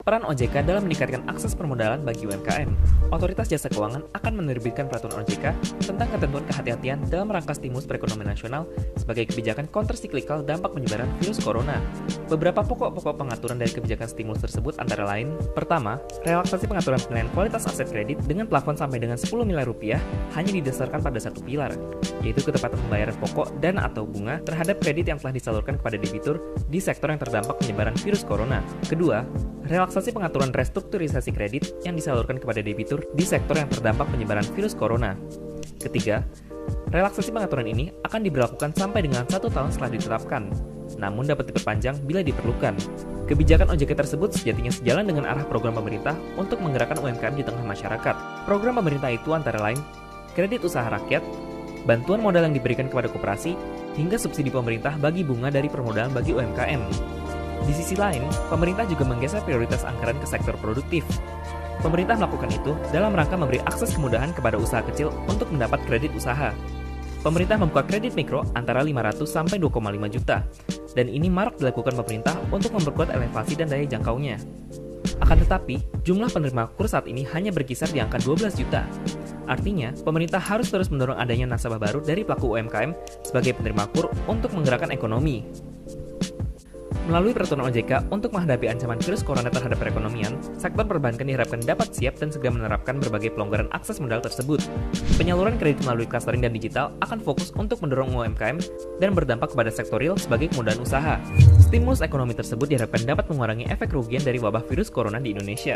Peran OJK dalam meningkatkan akses permodalan bagi UMKM. Otoritas Jasa Keuangan akan menerbitkan peraturan OJK tentang ketentuan kehati-hatian dalam rangka stimulus perekonomian nasional sebagai kebijakan countercyclical dampak penyebaran virus corona. Beberapa pokok-pokok pengaturan dari kebijakan stimulus tersebut antara lain: pertama, relaksasi pengaturan penilaian kualitas aset kredit dengan plafon sampai dengan 10 miliar rupiah hanya didasarkan pada satu pilar, yaitu ketepatan pembayaran pokok dan atau bunga terhadap kredit yang telah disalurkan kepada debitur di sektor yang terdampak penyebaran virus corona. Kedua, relaksasi pengaturan restrukturisasi kredit yang disalurkan kepada debitur di sektor yang terdampak penyebaran virus corona. Ketiga, relaksasi pengaturan ini akan diberlakukan sampai dengan 1 tahun setelah ditetapkan, namun dapat diperpanjang bila diperlukan. Kebijakan OJK tersebut sejatinya sejalan dengan arah program pemerintah untuk menggerakkan UMKM di tengah masyarakat. Program pemerintah itu antara lain kredit usaha rakyat, bantuan modal yang diberikan kepada koperasi, hingga subsidi pemerintah bagi bunga dari permodalan bagi UMKM. Di sisi lain, pemerintah juga menggeser prioritas anggaran ke sektor produktif. Pemerintah melakukan itu dalam rangka memberi akses kemudahan kepada usaha kecil untuk mendapat kredit usaha. Pemerintah membuka kredit mikro antara 500 sampai 2,5 juta, dan ini marak dilakukan pemerintah untuk memperkuat elevasi dan daya jangkaunya. Akan tetapi, jumlah penerima KUR saat ini hanya berkisar di angka 12 juta. Artinya, pemerintah harus terus mendorong adanya nasabah baru dari pelaku UMKM sebagai penerima KUR untuk menggerakkan ekonomi. Melalui peraturan OJK untuk menghadapi ancaman virus corona terhadap perekonomian, sektor perbankan diharapkan dapat siap dan segera menerapkan berbagai pelonggaran akses modal tersebut. Penyaluran kredit melalui clustering dan digital akan fokus untuk mendorong UMKM dan berdampak kepada sektor real sebagai kemudahan usaha. Stimulus ekonomi tersebut diharapkan dapat mengurangi efek kerugian dari wabah virus corona di Indonesia.